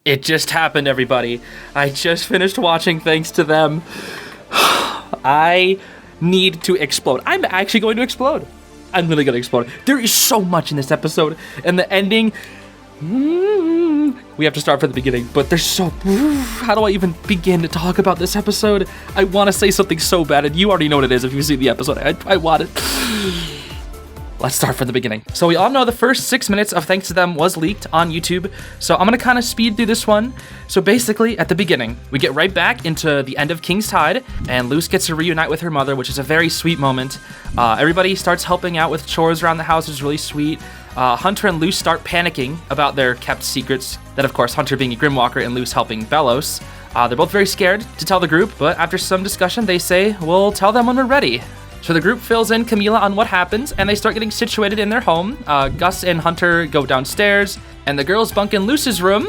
It just happened, everybody. I just finished watching thanks to them. I need to explode. I'm actually going to explode. I'm really going to explode. There is so much in this episode, and the ending... We have to start from the beginning, but there's so... How do I even begin to talk about this episode? I want to say something so bad, and you already know what it is if you've seen the episode. I want it. Let's start from the beginning. So we all know the first 6 minutes of Thanks to Them was leaked on YouTube, so I'm gonna kind of speed through this one. So basically, at the beginning, we get right back into the end of King's Tide, and Luce gets to reunite with her mother, which is a very sweet moment. Everybody starts helping out with chores around the house, which is really sweet. Hunter and Luce start panicking about their kept secrets, that of course Hunter being a Grimwalker and Luce helping Belos. They're both very scared to tell the group, but after some discussion, they say, we'll tell them when we're ready. So the group fills in Camila on what happens, and they start getting situated in their home. Gus and Hunter go downstairs, and the girls bunk in Luce's room.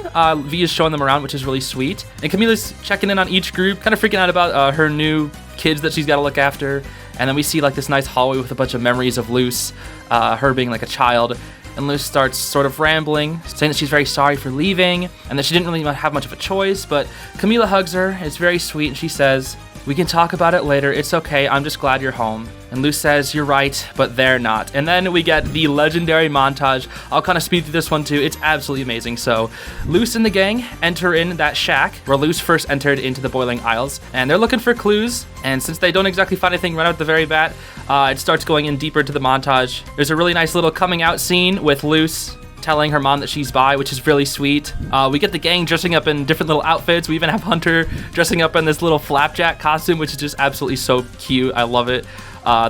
V is showing them around, which is really sweet. And Camila's checking in on each group, kind of freaking out about her new kids that she's got to look after. And then we see like this nice hallway with a bunch of memories of Luce, her being like a child. And Luce starts sort of rambling, saying that she's very sorry for leaving, and that she didn't really have much of a choice. But Camila hugs her, it's very sweet, and she says, "We can talk about it later, it's okay, I'm just glad you're home." And Luce says, "You're right, but they're not." And then we get the legendary montage. I'll kind of speed through this one too, it's absolutely amazing. So Luce and the gang enter in that shack where Luce first entered into the Boiling Isles, and they're looking for clues, and since they don't exactly find anything right out at the very bat, it starts going in deeper into the montage. There's a really nice little coming out scene with Luce telling her mom that she's bi, which is really sweet. We get the gang dressing up in different little outfits. We even have Hunter dressing up in this little Flapjack costume, which is just absolutely so cute. I love it.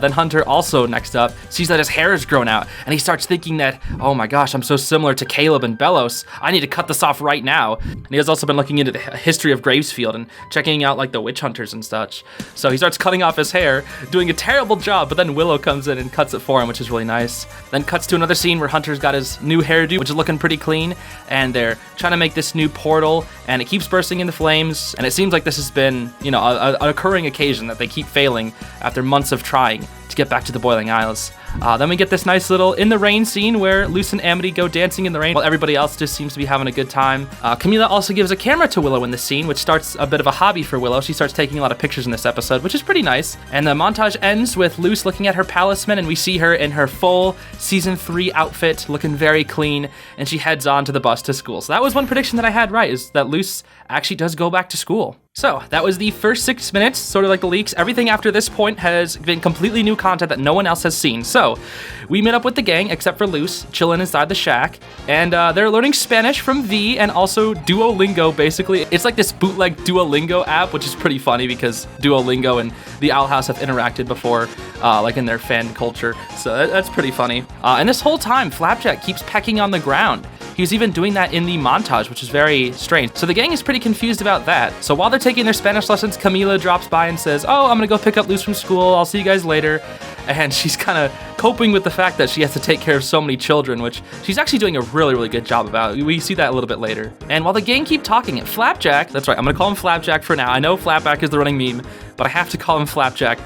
Then Hunter also, next up, sees that his hair has grown out, and he starts thinking that, oh my gosh, I'm so similar to Caleb and Belos. I need to cut this off right now. And he has also been looking into the history of Gravesfield and checking out like the witch hunters and such. So he starts cutting off his hair, doing a terrible job, but then Willow comes in and cuts it for him, which is really nice. Then cuts to another scene where Hunter's got his new hairdo, which is looking pretty clean, and they're trying to make this new portal, and it keeps bursting into flames, and it seems like this has been, you know, an occurring occasion that they keep failing after months of trying to get back to the Boiling Isles. Then we get this nice little in the rain scene where Luce and Amity go dancing in the rain while everybody else just seems to be having a good time. Camila also gives a camera to Willow in this scene, which starts a bit of a hobby for Willow. She starts taking a lot of pictures in this episode, which is pretty nice. And the montage ends with Luce looking at her Palisman, and we see her in her full season 3 outfit, looking very clean, and she heads on to the bus to school. So that was one prediction that I had right, is that Luce actually does go back to school. So that was the first 6 minutes, sort of like the leaks. Everything after this point has been completely new content that no one else has seen. So we met up with the gang, except for Luce, chilling inside the shack, and they're learning Spanish from V and also Duolingo, basically. It's like this bootleg Duolingo app, which is pretty funny because Duolingo and the Owl House have interacted before, like in their fan culture. So that's pretty funny. And this whole time, Flapjack keeps pecking on the ground. He was even doing that in the montage, which is very strange. So the gang is pretty confused about that. So while they're taking their Spanish lessons, Camila drops by and says, "Oh, I'm gonna go pick up Luce from school. I'll see you guys later." And she's kind of coping with the fact that she has to take care of so many children, which she's actually doing a really, really good job about. We see that a little bit later. And while the gang keep talking, Flapjack, that's right, I'm gonna call him Flapjack for now. I know FLAPACK is the running meme, but I have to call him Flapjack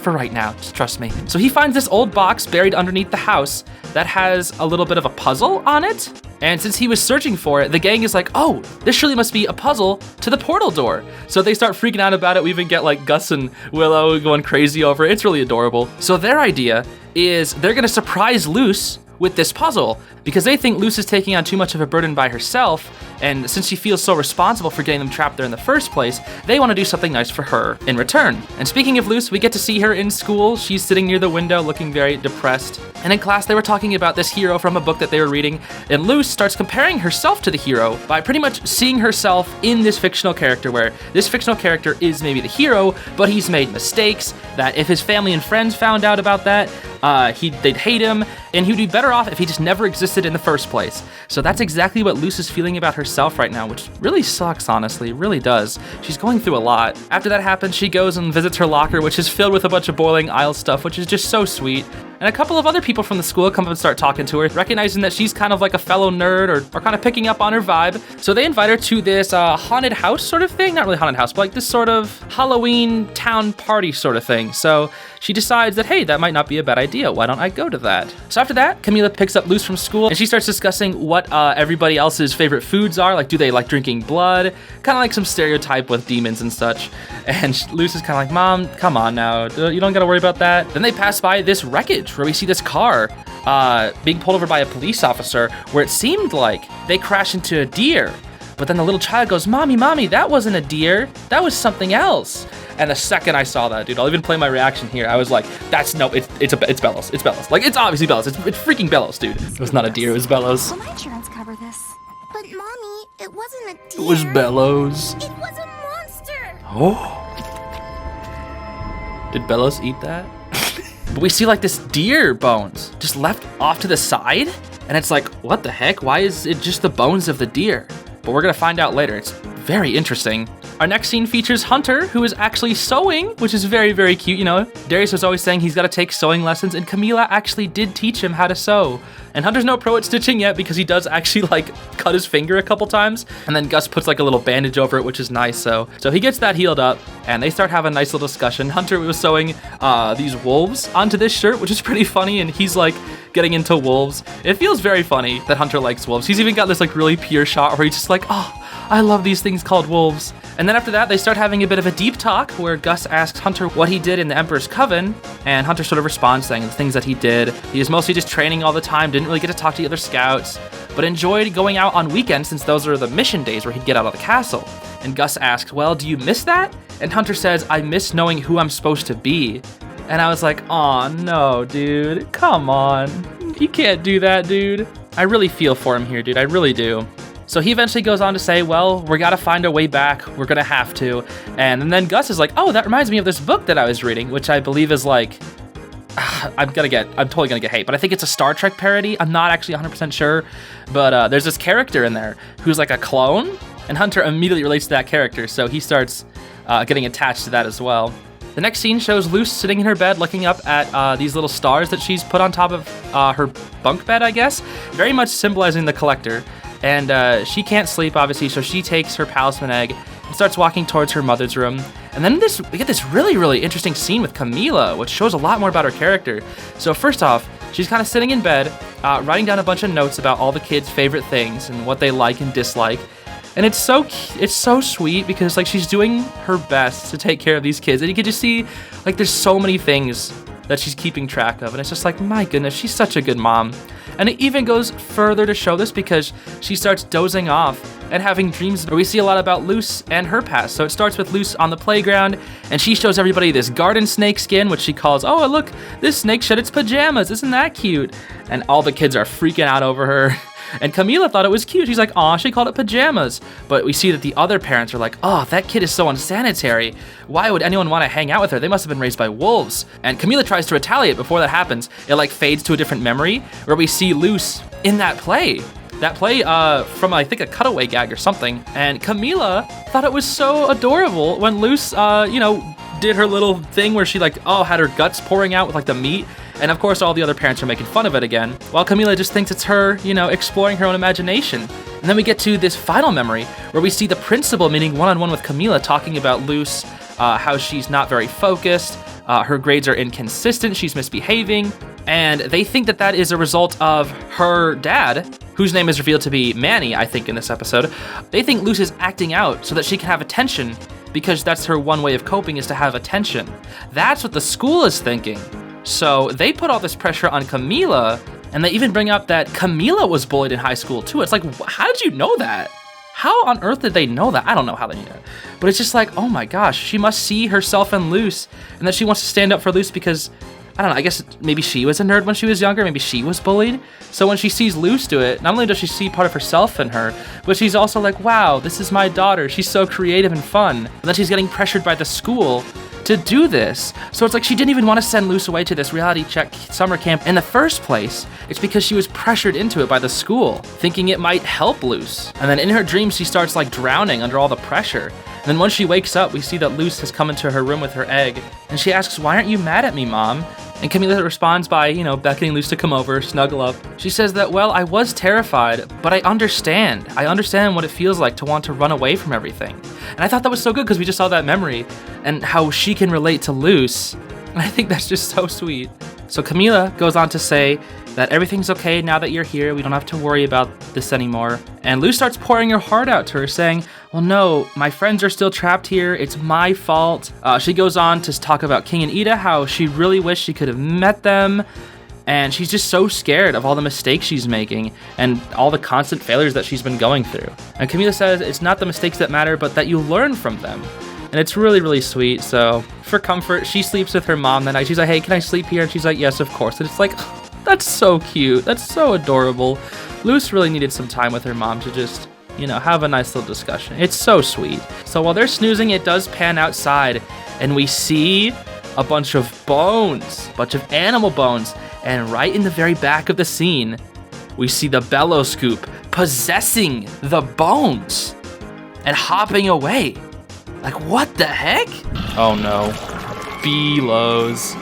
for right now, just trust me. So he finds this old box buried underneath the house that has a little bit of a puzzle on it. And since he was searching for it, the gang is like, oh, this surely must be a puzzle to the portal door. So they start freaking out about it. We even get like Gus and Willow going crazy over it. It's really adorable. So their idea is they're gonna surprise Luce with this puzzle because they think Luce is taking on too much of a burden by herself, and since she feels so responsible for getting them trapped there in the first place, they want to do something nice for her in return. And speaking of Luce, we get to see her in school. She's sitting near the window looking very depressed. And in class, they were talking about this hero from a book that they were reading, and Luce starts comparing herself to the hero by pretty much seeing herself in this fictional character, where this fictional character is maybe the hero, but he's made mistakes, that if his family and friends found out about that, they'd hate him, and he'd be better off if he just never existed in the first place. So that's exactly what Luce is feeling about herself right now, which really sucks, honestly, really does. She's going through a lot. After that happens, she goes and visits her locker, which is filled with a bunch of Boiling Isle stuff, which is just so sweet. And a couple of other people from the school come up and start talking to her, recognizing that she's kind of like a fellow nerd or kind of picking up on her vibe. So they invite her to this haunted house sort of thing. Not really haunted house, but like this sort of Halloween town party sort of thing. So she decides that, hey, that might not be a bad idea. Why don't I go to that? So after that, Camila picks up Luz from school, and she starts discussing what everybody else's favorite foods are. Like, do they like drinking blood? Kind of like some stereotype with demons and such. And Luz is kind of like, Mom, come on now. You don't got to worry about that. Then they pass by this wreckage where we see this car being pulled over by a police officer, where it seemed like they crashed into a deer. But then the little child goes, Mommy, that wasn't a deer. That was something else. And the second I saw that, dude, I'll even play my reaction here. I was like, it's Belos. It's Belos. Like, it's obviously Belos. It's freaking Belos, dude. It was not a deer, it was Belos. Will my insurance cover this? But Mommy, it wasn't a deer. It was Belos. It was a monster. Oh. Did Belos eat that? But we see like this deer bones just left off to the side. And it's like, what the heck? Why is it just the bones of the deer? But we're gonna find out later. It's very interesting. Our next scene features Hunter, who is actually sewing, which is very, very cute. You know, Darius was always saying he's got to take sewing lessons, and Camila actually did teach him how to sew. And Hunter's no pro at stitching yet because he does actually like cut his finger a couple times, and then Gus puts like a little bandage over it, which is nice. So he gets that healed up, and they start having a nice little discussion. Hunter was sewing these wolves onto this shirt, which is pretty funny, and he's like getting into wolves. It feels very funny that Hunter likes wolves. He's even got this like really pure shot where he's just like, oh, I love these things called wolves. And then after that, they start having a bit of a deep talk where Gus asks Hunter what he did in the Emperor's Coven, and Hunter sort of responds saying the things that he did. He was mostly just training all the time, didn't really get to talk to the other scouts, but enjoyed going out on weekends since those are the mission days where he'd get out of the castle. And Gus asks, well, do you miss that? And Hunter says, I miss knowing who I'm supposed to be. And I was like, aw, no, dude, come on. You can't do that, dude. I really feel for him here, dude, I really do. So he eventually goes on to say, well, we gotta find a way back. We're gonna have to. And then Gus is like, oh, that reminds me of this book that I was reading, which I believe is like, I'm totally gonna get hate, but I think it's a Star Trek parody. I'm not actually 100% sure, but there's this character in there who's like a clone, and Hunter immediately relates to that character, so he starts getting attached to that as well. The next scene shows Luz sitting in her bed looking up at these little stars that she's put on top of her bunk bed, I guess, very much symbolizing the Collector. And she can't sleep, obviously, so she takes her Palisman egg and starts walking towards her mother's room. And then we get this really, really interesting scene with Camila, which shows a lot more about her character. So first off, she's kind of sitting in bed, writing down a bunch of notes about all the kids' favorite things and what they like and dislike. And it's so sweet because like she's doing her best to take care of these kids. And you can just see like there's so many things that she's keeping track of. And it's just like, my goodness, she's such a good mom. And it even goes further to show this because she starts dozing off and having dreams where we see a lot about Luz and her past. So it starts with Luz on the playground, and she shows everybody this garden snake skin, which she calls, oh, look, this snake shed its pajamas. Isn't that cute? And all the kids are freaking out over her. And Camila thought it was cute. She's like, aw, she called it pajamas. But we see that the other parents are like, oh, that kid is so unsanitary. Why would anyone want to hang out with her? They must have been raised by wolves. And Camila tries to retaliate. Before that happens, it like fades to a different memory where we see Luz in that play. That play from, I think, a cutaway gag or something. And Camila thought it was so adorable when Luz, did her little thing where she had her guts pouring out with like the meat. And of course, all the other parents are making fun of it again, while Camila just thinks it's her, exploring her own imagination. And then we get to this final memory where we see the principal meeting one-on-one with Camila, talking about Luz, how she's not very focused, her grades are inconsistent, she's misbehaving, and they think that that is a result of her dad, whose name is revealed to be Manny, I think, in this episode. They think Luz is acting out so that she can have attention, because that's her one way of coping, is to have attention. That's what the school is thinking. So they put all this pressure on Camila, and they even bring up that Camila was bullied in high school too. It's like, how did you know that? How on earth did they know that? I don't know how they knew that. But it's just like, oh my gosh, she must see herself in Luz, and that she wants to stand up for Luz because, I don't know, I guess maybe she was a nerd when she was younger, maybe she was bullied. So when she sees Luz do it, not only does she see part of herself in her, but she's also like, wow, this is my daughter. She's so creative and fun. And then she's getting pressured by the school to do this. So it's like she didn't even want to send Luz away to this reality check summer camp in the first place. It's because she was pressured into it by the school, thinking it might help Luz. And then in her dreams, she starts like drowning under all the pressure. And then once she wakes up, we see that Luz has come into her room with her egg. And she asks, why aren't you mad at me, Mom? And Camila responds by, beckoning Luz to come over, snuggle up. She says that, well, I was terrified, but I understand. I understand what it feels like to want to run away from everything. And I thought that was so good because we just saw that memory and how she can relate to Luz. And And I think that's just so sweet. So Camila goes on to say that everything's okay now that you're here. We don't have to worry about this anymore. And Lou starts pouring her heart out to her, saying, well, no, my friends are still trapped here. It's my fault. She goes on to talk about King and Ida, how she really wished she could have met them. And she's just so scared of all the mistakes she's making and all the constant failures that she's been going through. And Camila says it's not the mistakes that matter, but that you learn from them. And it's really, really sweet. So for comfort, she sleeps with her mom that night. She's like, hey, can I sleep here? And she's like, yes, of course. And it's like, that's so cute. That's so adorable. Luce really needed some time with her mom to just, have a nice little discussion. It's so sweet. So while they're snoozing, it does pan outside and we see a bunch of bones, a bunch of animal bones. And right in the very back of the scene, we see the Belos scoop possessing the bones and hopping away. Like, what the heck? Oh no. Belos.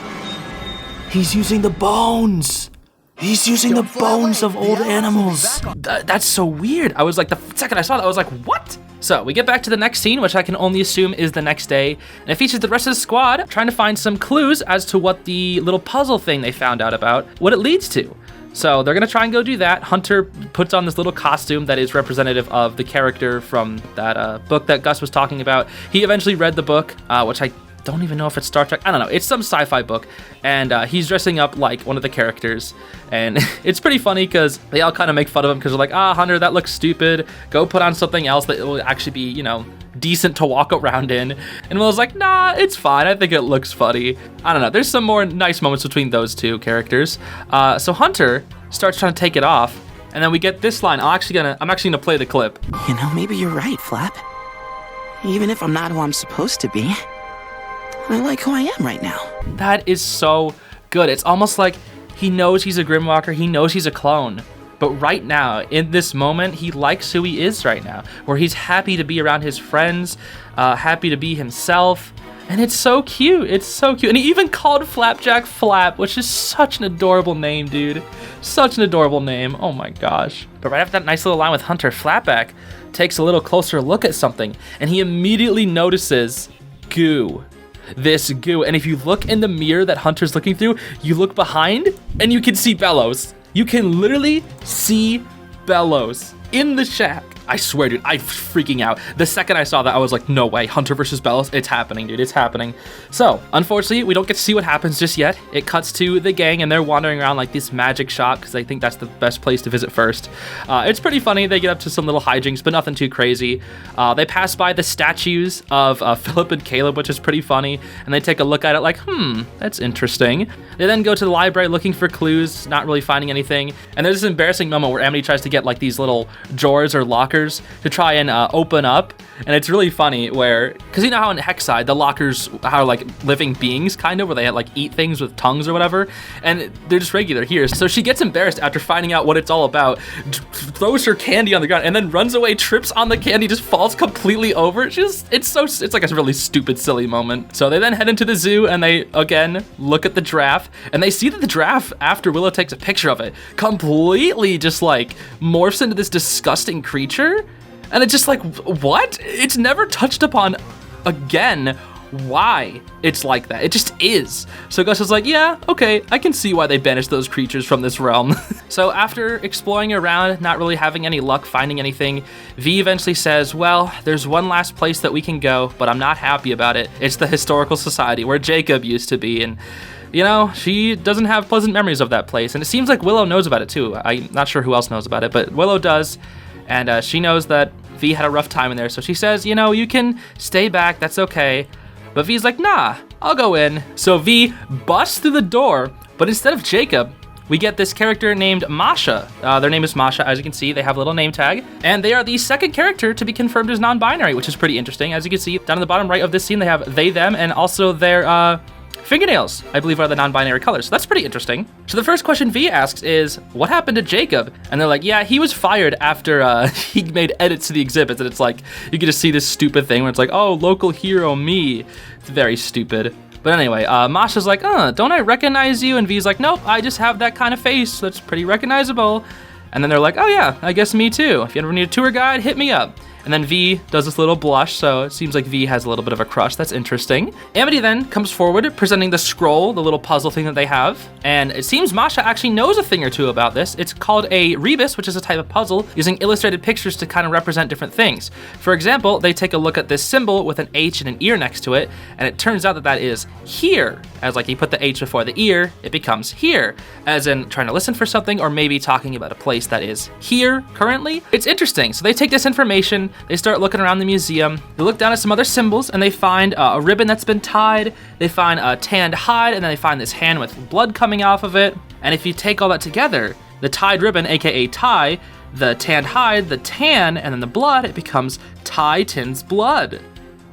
He's using the bones. He's using the bones of old animals. That's so weird. I was like, the second I saw that, I was like, what? So we get back to the next scene, which I can only assume is the next day. And it features the rest of the squad trying to find some clues as to what the little puzzle thing they found out about, what it leads to. So they're gonna try and go do that. Hunter puts on this little costume that is representative of the character from that book that Gus was talking about. He eventually read the book, which I don't even know if it's Star Trek. I don't know. It's some sci-fi book. And he's dressing up like one of the characters. And it's pretty funny because they all kind of make fun of him because they're like, Hunter, that looks stupid. Go put on something else that will actually be, decent to walk around in. And Willow's like, nah, it's fine. I think it looks funny. I don't know. There's some more nice moments between those two characters. So Hunter starts trying to take it off. And then we get this line. I'm actually gonna play the clip. Maybe you're right, Flap. Even if I'm not who I'm supposed to be, I like who I am right now. That is so good. It's almost like he knows he's a Grimwalker. He knows he's a clone. But right now, in this moment, he likes who he is right now, where he's happy to be around his friends, happy to be himself. And it's so cute. It's so cute. And he even called Flapjack Flap, which is such an adorable name, dude. Such an adorable name. Oh my gosh. But right after that nice little line with Hunter, Flapback takes a little closer look at something, and he immediately notices goo. This goo. And if you look in the mirror that Hunter's looking through, you look behind and you can see Belos. You can literally see Belos in the shack. I swear, dude, I'm freaking out. The second I saw that, I was like, no way, Hunter versus Belos. It's happening, dude, it's happening. So, unfortunately, we don't get to see what happens just yet. It cuts to the gang, and they're wandering around like this magic shop, because I think that's the best place to visit first. It's pretty funny. They get up to some little hijinks, but nothing too crazy. They pass by the statues of Phillip and Caleb, which is pretty funny, and they take a look at it like, that's interesting. They then go to the library looking for clues, not really finding anything, and there's this embarrassing moment where Amity tries to get like these little drawers or lockers to try and open up, and it's really funny where, because you know how in Hexside the lockers are like living beings kind of, where they like eat things with tongues or whatever, and they're just regular here. So she gets embarrassed after finding out what it's all about, throws her candy on the ground, and then runs away, trips on the candy, just falls completely over. It's like a really stupid, silly moment. So they then head into the zoo, and they again look at the giraffe, and they see that the giraffe, after Willow takes a picture of it, completely just like morphs into this disgusting creature. And it's just like, what? It's never touched upon again why it's like that. It just is. So Gus is like, yeah, okay, I can see why they banished those creatures from this realm. So after exploring around, not really having any luck finding anything, V eventually says, well, there's one last place that we can go, but I'm not happy about it. It's the Historical Society, where Jacob used to be, and she doesn't have pleasant memories of that place. And it seems like Willow knows about it too. I'm not sure who else knows about it, but Willow does. And she knows that V had a rough time in there. So she says, you can stay back. That's okay. But V's like, nah, I'll go in. So V busts through the door. But instead of Jacob, we get this character named Masha. Their name is Masha. As you can see, they have a little name tag. And they are the second character to be confirmed as non-binary, which is pretty interesting. As you can see, down in the bottom right of this scene, they have they, them, and also their fingernails, I believe, are the non-binary colors. So that's pretty interesting. So the first question V asks is, what happened to Jacob? And they're like, yeah, he was fired after he made edits to the exhibits. And it's like, you get to see this stupid thing where it's like, oh, local hero me. It's very stupid. But anyway, Masha's like, don't I recognize you? And V's like, nope, I just have that kind of face that's pretty recognizable. And then they're like, oh yeah, I guess me too. If you ever need a tour guide, hit me up. And then V does this little blush, so it seems like V has a little bit of a crush. That's interesting. Amity then comes forward, presenting the scroll, the little puzzle thing that they have. And it seems Masha actually knows a thing or two about this. It's called a rebus, which is a type of puzzle using illustrated pictures to kind of represent different things. For example, they take a look at this symbol with an H and an ear next to it, and it turns out that that is here. As like you put the H before the ear, it becomes here. As in trying to listen for something, or maybe talking about a place that is here currently. It's interesting. So they take this information, they start looking around the museum, they look down at some other symbols, and they find a ribbon that's been tied, they find a tanned hide, and then they find this hand with blood coming off of it. And if you take all that together, the tied ribbon, aka tie, the tanned hide, the tan, and then the blood, it becomes Titan's blood.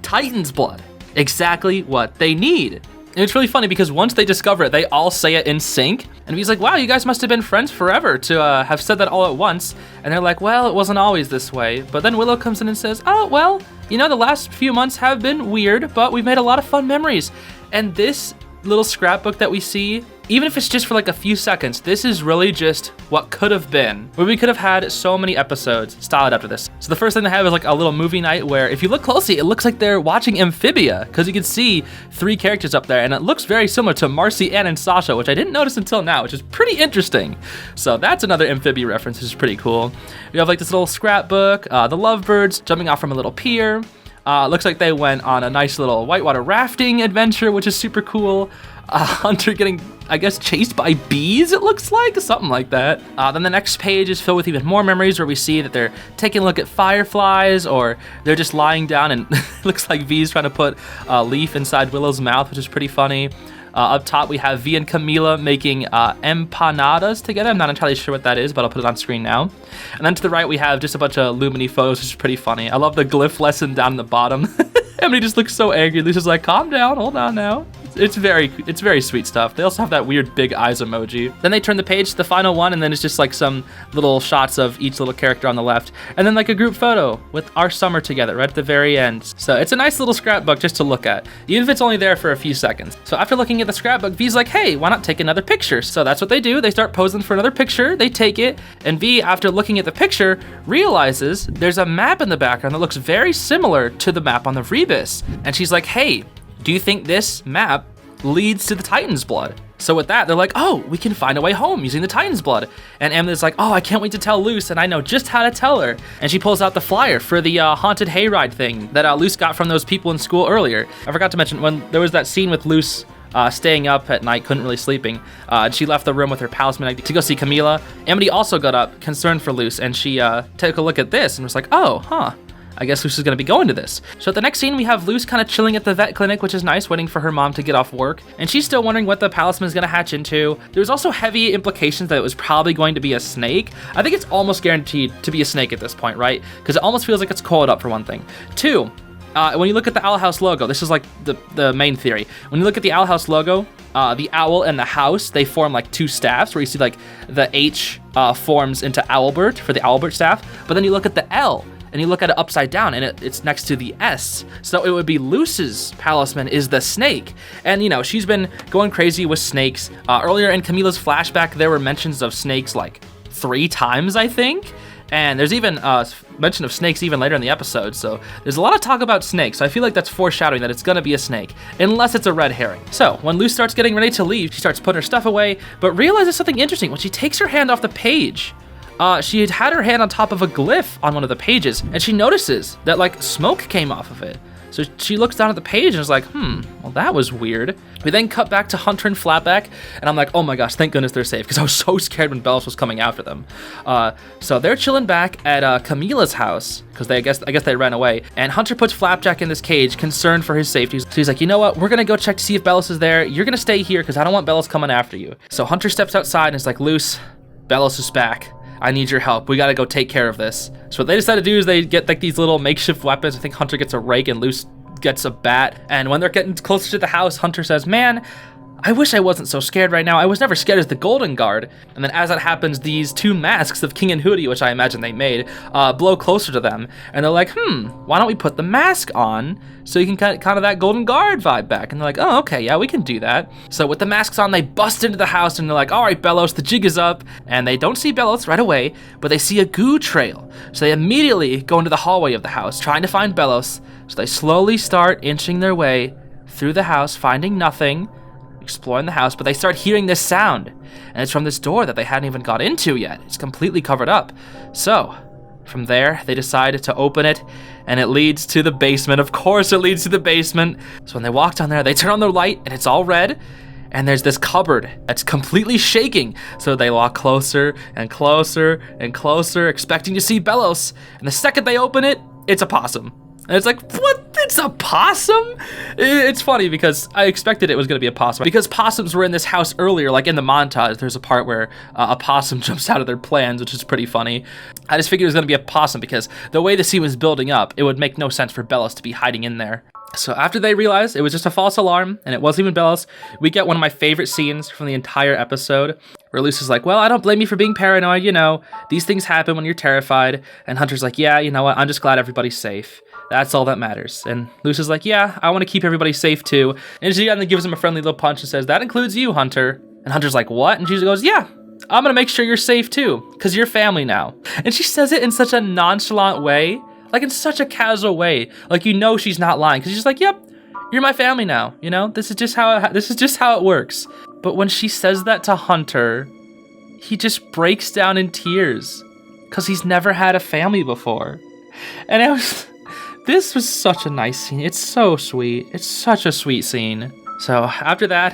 Titan's blood. Exactly what they need. And it's really funny because once they discover it, they all say it in sync. And he's like, wow, you guys must have been friends forever to have said that all at once. And they're like, well, it wasn't always this way. But then Willow comes in and says, oh, well, you know, the last few months have been weird, but we've made a lot of fun memories. And this little scrapbook that we see, even if it's just for like a few seconds, this is really just what could have been, where we could have had so many episodes styled after this. So the first thing they have is like a little movie night where if you look closely, it looks like they're watching Amphibia, because you can see 3 characters up there, and it looks very similar to Marcy, Ann, and Sasha, which I didn't notice until now, which is pretty interesting. So that's another Amphibia reference, which is pretty cool. We have like this little scrapbook, the lovebirds jumping off from a little pier. Looks like they went on a nice little whitewater rafting adventure, which is super cool. Hunter getting, I guess, chased by bees, it looks like, something like that. Then the next page is filled with even more memories where we see that they're taking a look at fireflies, or they're just lying down and it looks like V's trying to put a leaf inside Willow's mouth, which is pretty funny. Up top, we have V and Camila making empanadas together. I'm not entirely sure what that is, but I'll put it on screen now. And then to the right, we have just a bunch of Lumini photos, which is pretty funny. I love the glyph lesson down in the bottom. Emily just looks so angry. Lisa's like, calm down, hold on now. It's very sweet stuff. They also have that weird big eyes emoji. Then they turn the page to the final one, and then it's just like some little shots of each little character on the left. And then like a group photo with our summer together right at the very end. So it's a nice little scrapbook just to look at, even if it's only there for a few seconds. So after looking at the scrapbook, V's like, hey, why not take another picture? So that's what they do. They start posing for another picture. They take it, and V, after looking at the picture, realizes there's a map in the background that looks very similar to the map on the Rebus. And she's like, hey, do you think this map leads to the Titan's blood? So with that, they're like, oh, we can find a way home using the Titan's blood. And Emily's like, oh, I can't wait to tell Luce, and I know just how to tell her. And she pulls out the flyer for the haunted hayride thing that Luce got from those people in school earlier. I forgot to mention, when there was that scene with Luce staying up at night, couldn't really sleeping, and she left the room with her Palisman to go see Camila. Amity also got up, concerned for Luce, and she took a look at this and was like, oh, huh. I guess Luce is going to be going to this. So at the next scene, we have Luce kind of chilling at the vet clinic, which is nice, waiting for her mom to get off work. And she's still wondering what the Palisman is going to hatch into. There's also heavy implications that it was probably going to be a snake. I think it's almost guaranteed to be a snake at this point, right? Because it almost feels like it's coiled up for one thing. 2, when you look at the Owl House logo, this is like the main theory. When you look at the Owl House logo, the owl and the house, they form like 2 staffs, where you see like the H forms into Owlbert for the Owlbert staff. But then you look at the L, and you look at it upside down, and it's next to the S. So it would be Luce's Palisman is the snake. And, you know, she's been going crazy with snakes. Earlier in Camila's flashback, there were mentions of snakes like 3 times, I think. And there's even mention of snakes even later in the episode. So there's a lot of talk about snakes. So I feel like that's foreshadowing that it's gonna be a snake, unless it's a red herring. So when Luce starts getting ready to leave, she starts putting her stuff away, but realizes something interesting. When she takes her hand off the page, she had her hand on top of a glyph on one of the pages, and she notices that like smoke came off of it. So she looks down at the page and is like, well, that was weird. We then cut back to Hunter and Flapback, and I'm like, oh my gosh, thank goodness they're safe, because I was so scared when Belos was coming after them. So they're chilling back at Camila's house, because I guess they ran away, and Hunter puts Flapjack in this cage, concerned for his safety. So he's like, you know what, we're gonna go check to see if Belos is there. You're gonna stay here, because I don't want Belos coming after you. So Hunter steps outside and is like, Luce, Belos is back. I need your help. We gotta go take care of this. So what they decide to do is they get like these little makeshift weapons. I think Hunter gets a rake and Luce gets a bat. And when they're getting closer to the house, Hunter says, man, I wish I wasn't so scared right now. I was never scared as the Golden Guard. And then as that happens, these two masks of King and Hootie, which I imagine they made, blow closer to them. And they're like, why don't we put the mask on so you can get kind of that Golden Guard vibe back? And they're like, oh, okay, yeah, we can do that. So with the masks on, they bust into the house and they're like, all right, Belos, the jig is up. And they don't see Belos right away, but they see a goo trail. So they immediately go into the hallway of the house, trying to find Belos. So they slowly start inching their way through the house, finding nothing, exploring the house, but they start hearing this sound, and it's from this door that they hadn't even got into yet. It's completely covered up. So from there, they decide to open it, and it leads to the basement. Of course it leads to the basement. So when they walk down there, they turn on the light, and it's all red, and there's this cupboard that's completely shaking. So they walk closer and closer and closer, expecting to see Belos, and the second they open it, it's a possum. And it's like, what? It's a possum? It's funny because I expected it was going to be a possum because possums were in this house earlier, like in the montage. There's a part where a possum jumps out of their plans, which is pretty funny. I just figured it was going to be a possum because the way the scene was building up, it would make no sense for Belos to be hiding in there. So after they realized it was just a false alarm and it wasn't even Belos, we get one of my favorite scenes from the entire episode where Lucy's like, well, I don't blame you for being paranoid, these things happen when you're terrified. And Hunter's like, yeah, you know what, I'm just glad everybody's safe. That's all that matters. And Lucy's like, yeah, I want to keep everybody safe too. And she then gives him a friendly little punch and says, that includes you, Hunter. And Hunter's like, what? And she goes, yeah, I'm gonna make sure you're safe too, because you're family now. And she says it in such a nonchalant way, like in such a casual way. Like, she's not lying, because she's like, yep, you're my family now. This is just how it works. But when she says that to Hunter, he just breaks down in tears because he's never had a family before. And this was such a nice scene. It's so sweet. It's such a sweet scene. So after that,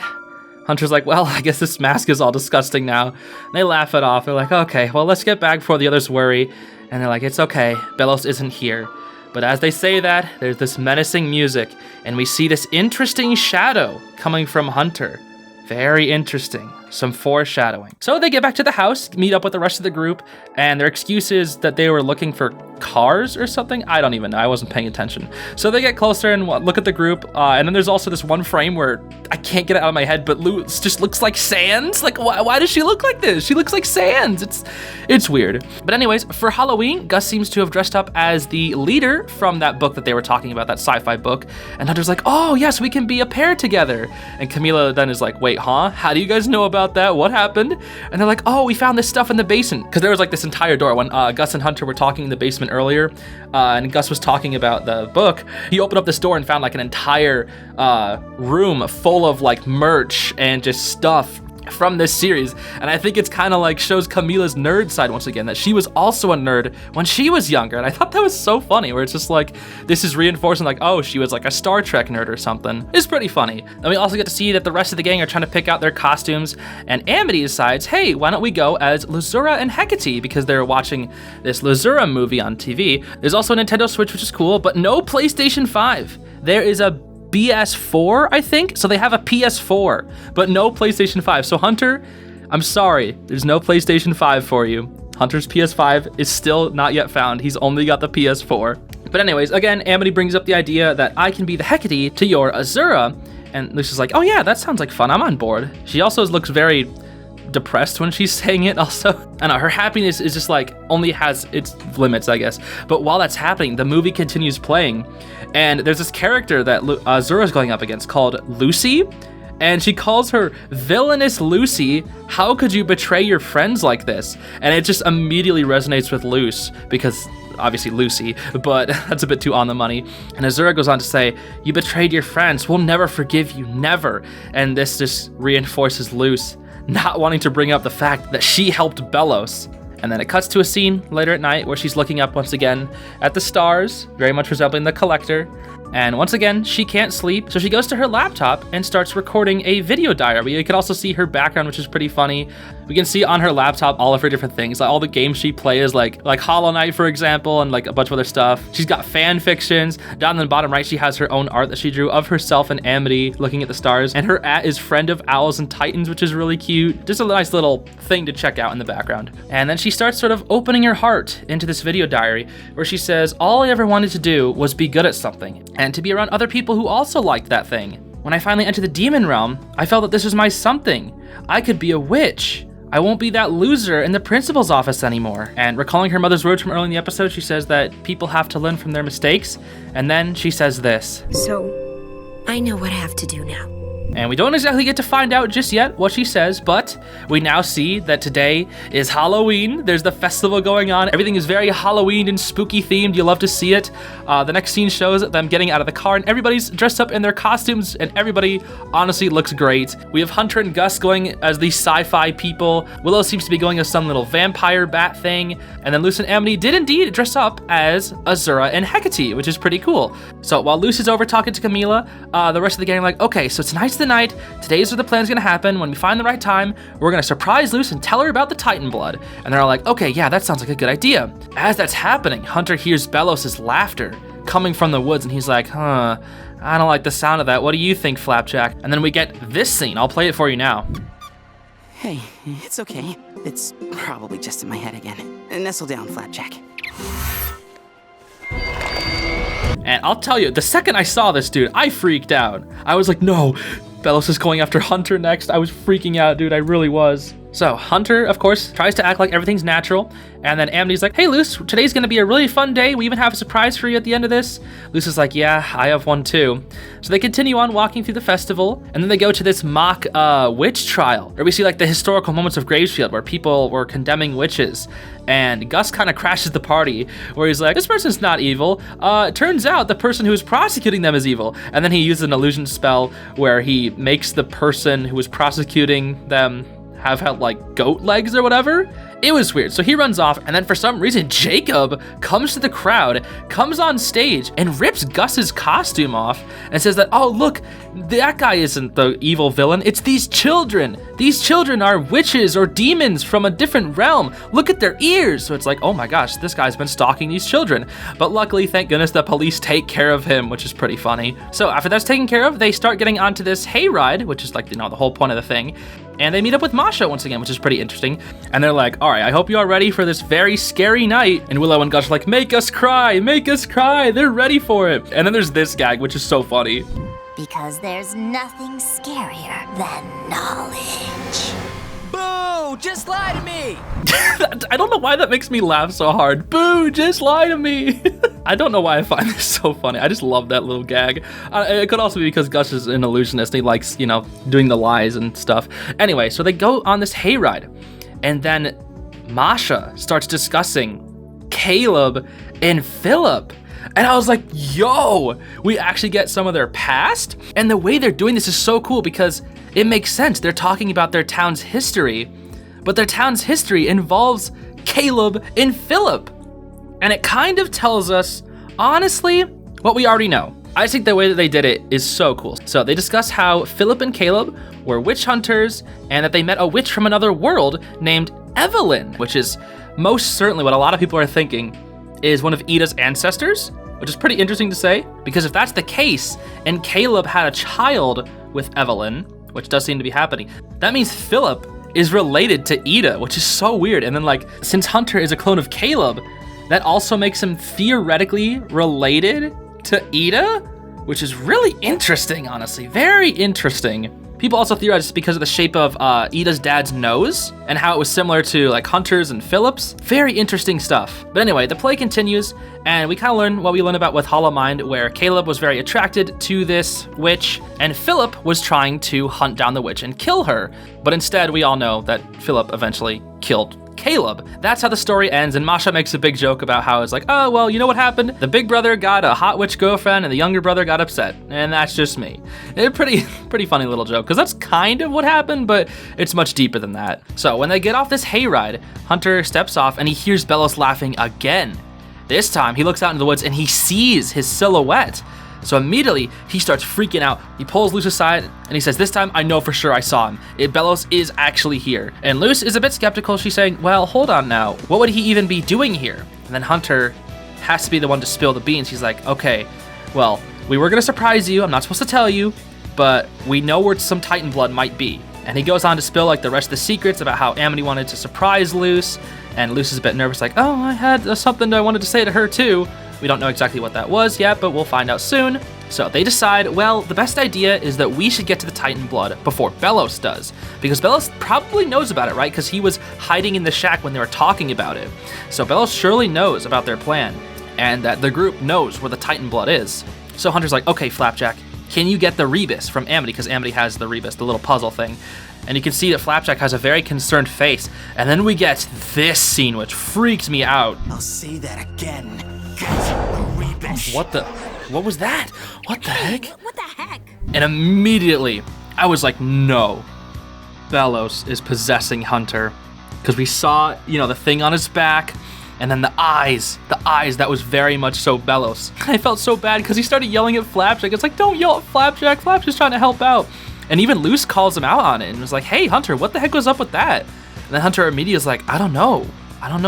Hunter's like, well, I guess this mask is all disgusting now. And they laugh it off. They're like, okay, well, let's get back before the others worry. And they're like, it's okay. Belos isn't here. But as they say that, there's this menacing music, and we see this interesting shadow coming from Hunter. Very interesting. Some foreshadowing. So they get back to the house, meet up with the rest of the group, and their excuse is that they were looking for cars or something. I don't even know. I wasn't paying attention. So they get closer and look at the group, and then there's also this one frame where I can't get it out of my head, but Lou just looks like Sans. Like, why does she look like this? She looks like Sans. It's weird. But anyways, for Halloween, Gus seems to have dressed up as the leader from that book that they were talking about, that sci-fi book. And Hunter's like, oh, yes, we can be a pair together. And Camila then is like, wait, huh? How do you guys know about that? What happened? And they're like, oh, we found this stuff in the basement. Because there was like this entire door when Gus and Hunter were talking in the basement earlier, and Gus was talking about the book. He opened up this door and found like an entire room full of like merch and just stuff from this series. And I think it's kind of like shows Camila's nerd side once again, that she was also a nerd when she was younger. And I thought that was so funny, where it's just like, this is reinforcing like, oh, she was like a Star Trek nerd or something. It's pretty funny. Then we also get to see that the rest of the gang are trying to pick out their costumes, and Amity decides, hey, why don't we go as Lazura and Hecate, because they're watching this Lazura movie on TV. There's also a Nintendo Switch, which is cool, but no PlayStation 5. There is a PS4, I think. So they have a PS4, but no PlayStation 5. So Hunter, I'm sorry, there's no PlayStation 5 for you. Hunter's PS5 is still not yet found. He's only got the PS4. But anyways, again, Amity brings up the idea that I can be the Hecate to your Azura. And Lucy's like, oh yeah, that sounds like fun. I'm on board. She also looks very depressed when she's saying it also. I know, her happiness is just like, only has its limits, I guess. But while that's happening, the movie continues playing. And there's this character that Azura's going up against called Lucy. And she calls her villainous Lucy. How could you betray your friends like this? And it just immediately resonates with Luce, because obviously Lucy, but that's a bit too on the money. And Azura goes on to say, you betrayed your friends. We'll never forgive you, never. And this just reinforces Luce not wanting to bring up the fact that she helped Belos. And then it cuts to a scene later at night where she's looking up once again at the stars, very much resembling the Collector. And once again, she can't sleep, so she goes to her laptop and starts recording a video diary. You can also see her background, which is pretty funny. We can see on her laptop all of her different things, like all the games she plays, like Hollow Knight, for example, and like a bunch of other stuff. She's got fan fictions. Down in the bottom right, she has her own art that she drew of herself and Amity looking at the stars. And her @ is Friend of Owls and Titans, which is really cute. Just a nice little thing to check out in the background. And then she starts sort of opening her heart into this video diary, where she says, all I ever wanted to do was be good at something, and to be around other people who also liked that thing. When I finally enter the demon realm, I felt that this was my something. I could be a witch. I won't be that loser in the principal's office anymore. And recalling her mother's words from early in the episode, she says that people have to learn from their mistakes. And then she says this. So, I know what I have to do now. And we don't exactly get to find out just yet what she says, but we now see that today is Halloween. There's the festival going on. Everything is very Halloween and spooky themed. You love to see it. The next scene shows them getting out of the car and everybody's dressed up in their costumes and everybody honestly looks great. We have Hunter and Gus going as these sci-fi people. Willow seems to be going as some little vampire bat thing. And then Luce and Amity did indeed dress up as Azura and Hecate, which is pretty cool. So while Luce is over talking to Camila, the rest of the gang are like, okay, so tonight's the night. Today's where the plan's gonna happen. When we find the right time, we're gonna surprise Luce and tell her about the Titan blood. And they're all like, okay, yeah, that sounds like a good idea. As that's happening, Hunter hears Belos' laughter coming from the woods and he's like, I don't like the sound of that. What do you think, Flapjack? And then we get this scene. I'll play it for you now. Hey, it's okay. It's probably just in my head again. Nestle down, Flapjack. And I'll tell you, the second I saw this dude, I freaked out. I was like, no, Belos is going after Hunter next. I was freaking out, dude, I really was. So Hunter, of course, tries to act like everything's natural. And then Amity's like, hey, Luce, today's gonna be a really fun day. We even have a surprise for you at the end of this. Luce is like, yeah, I have one too. So they continue on walking through the festival. And then they go to this mock witch trial, where we see like the historical moments of Gravesfield where people were condemning witches. And Gus kind of crashes the party where he's like, this person's not evil. It turns out the person who is prosecuting them is evil. And then he uses an illusion spell where he makes the person who was prosecuting them have had like goat legs or whatever. It was weird. So he runs off, and then for some reason, Jacob comes to the crowd, comes on stage, and rips Gus's costume off, and says that, oh, look, that guy isn't the evil villain. It's these children. These children are witches or demons from a different realm. Look at their ears. So it's like, oh my gosh, this guy's been stalking these children. But luckily, thank goodness, the police take care of him, which is pretty funny. So after that's taken care of, they start getting onto this hayride, which is like, you know, the whole point of the thing. And they meet up with Masha once again, which is pretty interesting. And they're like, all right, I hope you are ready for this very scary night. And Willow and Gus are like, make us cry, make us cry. They're ready for it. And then there's this gag, which is so funny. Because there's nothing scarier than knowledge. Boo! Just lie to me! I don't know why that makes me laugh so hard. Boo, just lie to me. I don't know why I find this so funny. I just love that little gag. It could also be because Gus is an illusionist. He likes, you know, doing the lies and stuff. Anyway, so they go on this hayride. And then Masha starts discussing Caleb and Phillip. And I was like, yo, we actually get some of their past? And the way they're doing this is so cool because it makes sense. They're talking about their town's history, but their town's history involves Caleb and Phillip. And it kind of tells us, honestly, what we already know. I think the way that they did it is so cool. So they discuss how Phillip and Caleb were witch hunters and that they met a witch from another world named Evelyn, which is most certainly what a lot of people are thinking is one of Ida's ancestors, which is pretty interesting to say, because if that's the case, and Caleb had a child with Evelyn, which does seem to be happening, that means Phillip is related to Ida, which is so weird. And then like, since Hunter is a clone of Caleb, that also makes him theoretically related to Ida, which is really interesting, honestly, very interesting. People also theorize it's because of the shape of Ida's dad's nose and how it was similar to like Hunter's and Phillip's. Very interesting stuff. But anyway, the play continues and we kind of learn what we learned about with Hollow Mind, where Caleb was very attracted to this witch and Phillip was trying to hunt down the witch and kill her. But instead, we all know that Phillip eventually killed Caleb. That's how the story ends, and Masha makes a big joke about how it's like, oh, well, you know what happened? The big brother got a hot witch girlfriend, and the younger brother got upset, and that's just me. It's pretty funny little joke, because that's kind of what happened, but it's much deeper than that. So when they get off this hayride, Hunter steps off, and he hears Belos laughing again. This time, he looks out into the woods, and he sees his silhouette. So immediately, he starts freaking out. He pulls Luce aside, and he says, this time, I know for sure I saw him. Belos is actually here. And Luce is a bit skeptical. She's saying, well, hold on now. What would he even be doing here? And then Hunter has to be the one to spill the beans. He's like, okay, well, we were gonna surprise you. I'm not supposed to tell you, but we know where some Titan blood might be. And he goes on to spill like the rest of the secrets about how Amity wanted to surprise Luce. And Luce is a bit nervous, like, oh, I had something I wanted to say to her too. We don't know exactly what that was yet, but we'll find out soon. So they decide, well, the best idea is that we should get to the Titan blood before Belos does. Because Belos probably knows about it, right? Because he was hiding in the shack when they were talking about it. So Belos surely knows about their plan, and that the group knows where the Titan blood is. So Hunter's like, okay, Flapjack, can you get the Rebus from Amity? Because Amity has the Rebus, the little puzzle thing. And you can see that Flapjack has a very concerned face. And then we get this scene, which freaks me out. I'll say that again. Get the Rebus. What was that? What the heck? What the heck? And immediately, I was like, no. Belos is possessing Hunter. Because we saw, the thing on his back. And then the eyes, that was very much so Belos. I felt so bad because he started yelling at Flapjack. It's like, don't yell at Flapjack. Flapjack's trying to help out. And even Luce calls him out on it and was like, hey, Hunter, what the heck was up with that? And then Hunter immediately is like, I don't know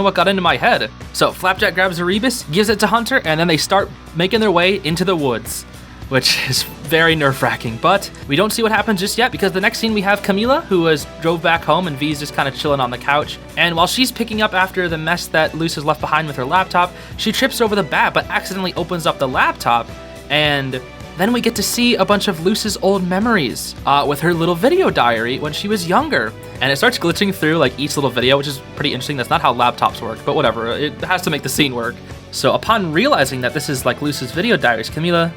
what got into my head. So Flapjack grabs a Rebus, gives it to Hunter, and then they start making their way into the woods, which is very nerve-wracking. But we don't see what happens just yet because the next scene we have Camila, who has drove back home, and V's just kind of chilling on the couch. And while she's picking up after the mess that Luce has left behind with her laptop, she trips over the bat but accidentally opens up the laptop, and then we get to see a bunch of Luce's old memories with her little video diary when she was younger. And it starts glitching through like each little video, which is pretty interesting. That's not how laptops work, but whatever. It has to make the scene work. So upon realizing that this is like Luce's video diaries, Camila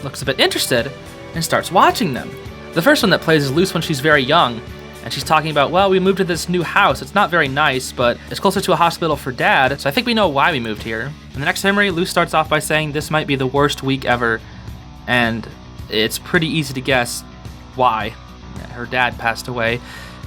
looks a bit interested and starts watching them. The first one that plays is Luce when she's very young, and she's talking about, well, we moved to this new house. It's not very nice, but it's closer to a hospital for Dad, so I think we know why we moved here. In the next memory, Luce starts off by saying this might be the worst week ever, and it's pretty easy to guess why. Her dad passed away.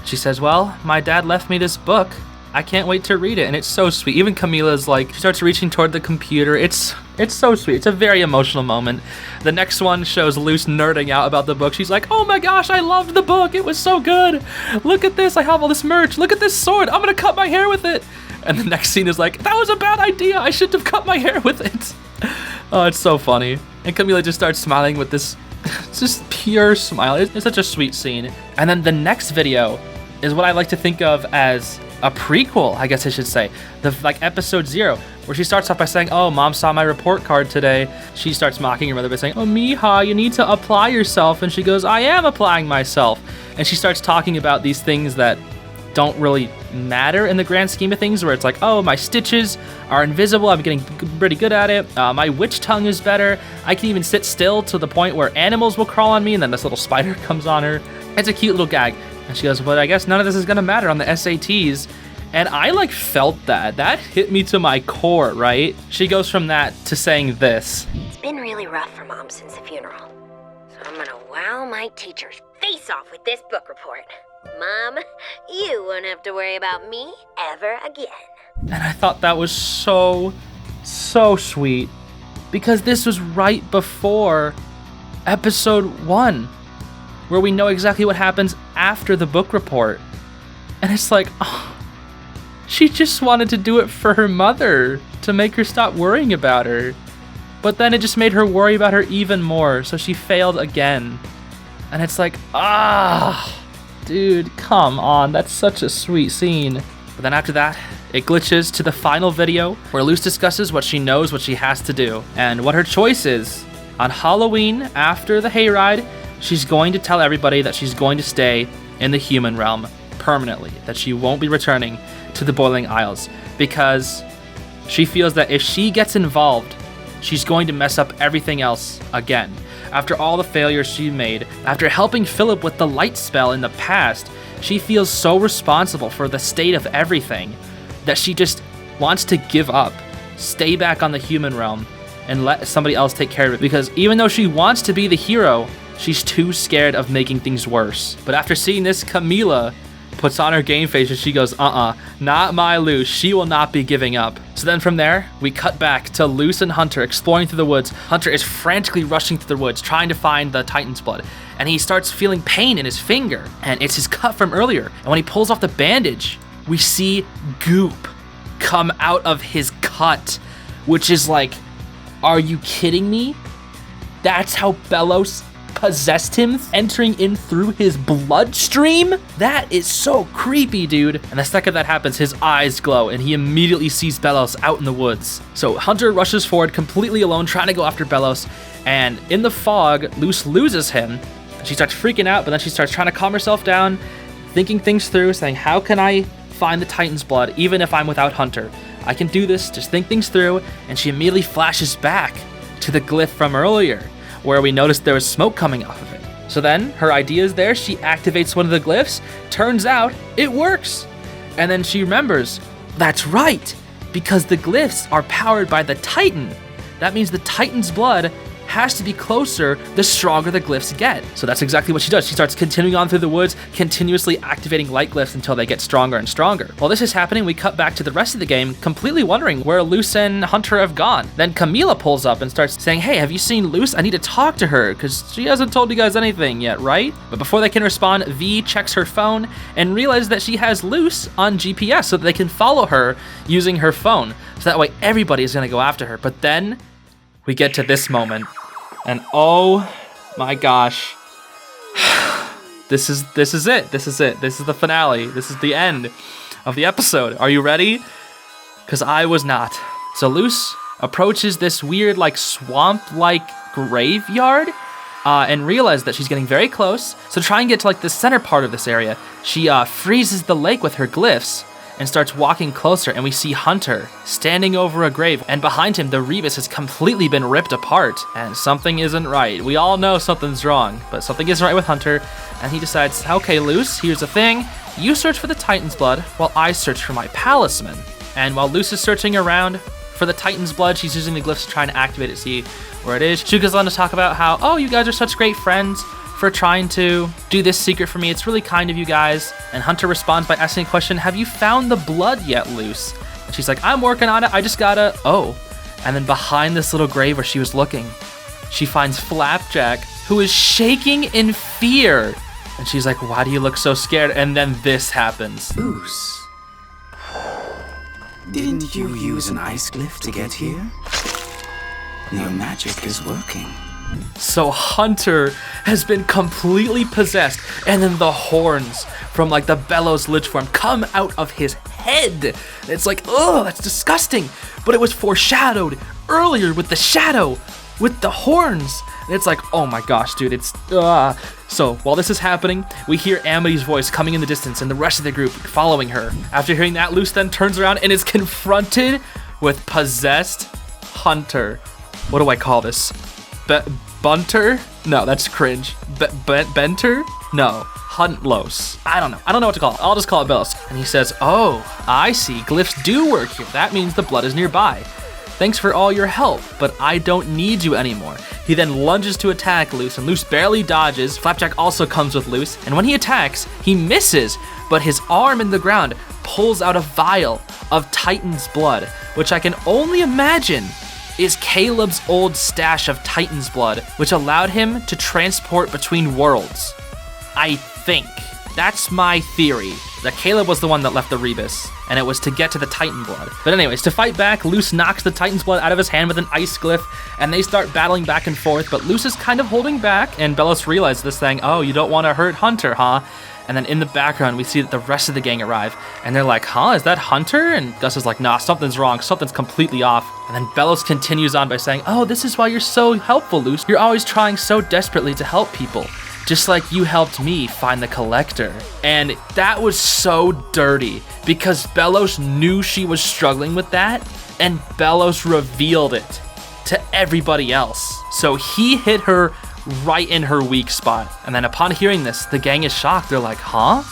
She says, well, my dad left me this book. I can't wait to read it, and it's so sweet. Even Camila's like, she starts reaching toward the computer. It's so sweet. It's a very emotional moment. The next one shows Luce nerding out about the book. She's like, oh my gosh, I loved the book. It was so good. Look at this. I have all this merch. Look at this sword. I'm gonna cut my hair with it. And the next scene is like, that was a bad idea. I shouldn't have cut my hair with it. Oh, it's so funny. And Camila just starts smiling with this just pure smile. It's such a sweet scene. And then the next video is what I like to think of as a prequel, I guess I should say. Like episode 0, where she starts off by saying, oh, Mom saw my report card today. She starts mocking her mother by saying, oh, Mija, you need to apply yourself. And she goes, I am applying myself. And she starts talking about these things that don't really matter in the grand scheme of things, where it's like, oh, my stitches are invisible. I'm getting pretty good at it. My witch tongue is better. I can even sit still to the point where animals will crawl on me, and then this little spider comes on her. It's a cute little gag. And she goes, but I guess none of this is gonna matter on the SATs. And I like felt that. That hit me to my core, right? She goes from that to saying this. It's been really rough for Mom since the funeral. So I'm gonna wow my teacher's face off with this book report. Mom, you won't have to worry about me ever again. And I thought that was so sweet. Because this was right before episode 1, where we know exactly what happens after the book report. And it's like, oh, she just wanted to do it for her mother, to make her stop worrying about her. But then it just made her worry about her even more, so she failed again. And it's like, dude, come on, that's such a sweet scene. But then after that, it glitches to the final video, where Luce discusses what she knows what she has to do, and what her choice is. On Halloween, after the hayride, she's going to tell everybody that she's going to stay in the human realm permanently, that she won't be returning to the Boiling Isles, because she feels that if she gets involved, she's going to mess up everything else again. After all the failures she made, after helping Phillip with the light spell in the past, she feels so responsible for the state of everything that she just wants to give up, stay back on the human realm, and let somebody else take care of it, because even though she wants to be the hero, she's too scared of making things worse. But after seeing this, Camila puts on her game face and she goes, not my Luce, she will not be giving up. So then from there, we cut back to Luce and Hunter exploring through the woods. Hunter is frantically rushing through the woods, trying to find the Titan's blood. And he starts feeling pain in his finger, and it's his cut from earlier. And when he pulls off the bandage, we see goop come out of his cut, which is like, are you kidding me? That's how Belos possessed him, entering in through his bloodstream? That is so creepy, dude. And the second that happens, his eyes glow and he immediately sees Belos out in the woods. So Hunter rushes forward completely alone, trying to go after Belos. And in the fog, Luz loses him. She starts freaking out, but then she starts trying to calm herself down, thinking things through, saying, how can I find the Titan's blood even if I'm without Hunter? I can do this, just think things through. And she immediately flashes back to the glyph from earlier, where we noticed there was smoke coming off of it. So then her idea is there, she activates one of the glyphs, turns out it works. And then she remembers, that's right, because the glyphs are powered by the Titan. That means the Titan's blood has to be closer the stronger the glyphs get. So that's exactly what she does. She starts continuing on through the woods, continuously activating light glyphs until they get stronger and stronger. While this is happening, we cut back to the rest of the game, completely wondering where Luz and Hunter have gone. Then Camila pulls up and starts saying, hey, have you seen Luz? I need to talk to her, because she hasn't told you guys anything yet, right? But before they can respond, V checks her phone and realizes that she has Luz on GPS so that they can follow her using her phone. So that way everybody is gonna go after her. But then we get to this moment, and oh my gosh, this is it. This is the finale. This is the end of the episode. Are you ready? Because I was not. So Luz approaches this weird, like, swamp-like graveyard and realizes that she's getting very close. So try and get to, like, the center part of this area. She freezes the lake with her glyphs and starts walking closer, and we see Hunter standing over a grave, and behind him the Rebus has completely been ripped apart, and something isn't right. We all know something's wrong, but something isn't right with Hunter, and he decides, okay, Luz, here's the thing. You search for the Titan's blood while I search for my Palisman. And while Luz is searching around for the Titan's blood, she's using the glyphs to try and activate it, see where it is. She goes on to talk about how, oh, you guys are such great friends for trying to do this secret for me. It's really kind of you guys. And Hunter responds by asking a question, have you found the blood yet, Luz? And she's like, I'm working on it, I just gotta, oh. And then behind this little grave where she was looking, she finds Flapjack, who is shaking in fear. And she's like, why do you look so scared? And then this happens. Luz, didn't you use an ice glyph to get here? Your magic is working. So Hunter has been completely possessed, and then the horns from, like, the Belos lich form come out of his head. It's like, oh, that's disgusting. But it was foreshadowed earlier with the shadow, with the horns. And it's like, oh my gosh, dude, it's, So while this is happening, we hear Amity's voice coming in the distance and the rest of the group following her. After hearing that, Luz then turns around and is confronted with possessed Hunter. What do I call this? Bunter? No, that's cringe. Benter? No. Huntlos. I don't know what to call it. I'll just call it Belos. And he says, oh, I see. Glyphs do work here. That means the blood is nearby. Thanks for all your help, but I don't need you anymore. He then lunges to attack Luz, and Luz barely dodges. Flapjack also comes with Luz, and when he attacks, he misses, but his arm in the ground pulls out a vial of Titan's blood, which I can only imagine is Caleb's old stash of Titan's blood, which allowed him to transport between worlds. I think. That's my theory, that Caleb was the one that left the Rebus, and it was to get to the Titan blood. But anyways, to fight back, Luz knocks the Titan's blood out of his hand with an ice glyph, and they start battling back and forth, but Luz is kind of holding back, and Belos realizes this thing, oh, you don't want to hurt Hunter, huh? And then in the background, we see that the rest of the gang arrive, and they're like, huh, is that Hunter? And Gus is like, nah, something's wrong, something's completely off. And then Belos continues on by saying, oh, this is why you're so helpful, Luz. You're always trying so desperately to help people, just like you helped me find the collector. And that was so dirty, because Belos knew she was struggling with that, and Belos revealed it to everybody else. So he hit her right in her weak spot. And then upon hearing this, the gang is shocked. They're like, huh?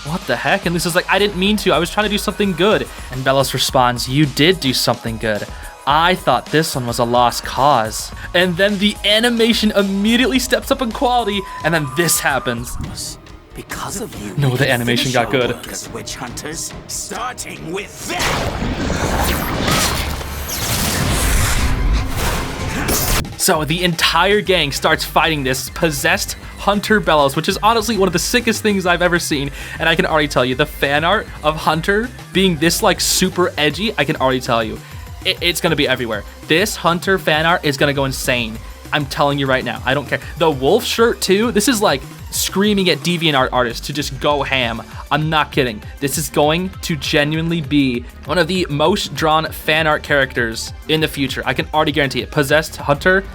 What the heck? And Lisa's like, I didn't mean to. I was trying to do something good. And Belos responds, you did do something good. I thought this one was a lost cause. And then the animation immediately steps up in quality, and then this happens. Because of you. No, the animation got good. As witch hunters, starting with that. So the entire gang starts fighting this possessed Hunter Belos, which is honestly one of the sickest things I've ever seen. And I can already tell you, the fan art of Hunter being this, like, super edgy, I can already tell you, it's gonna be everywhere. This Hunter fan art is gonna go insane. I'm telling you right now, I don't care. The wolf shirt too, this is like screaming at DeviantArt artists to just go ham. I'm not kidding. This is going to genuinely be one of the most drawn fan art characters in the future. I can already guarantee it. Possessed Hunter,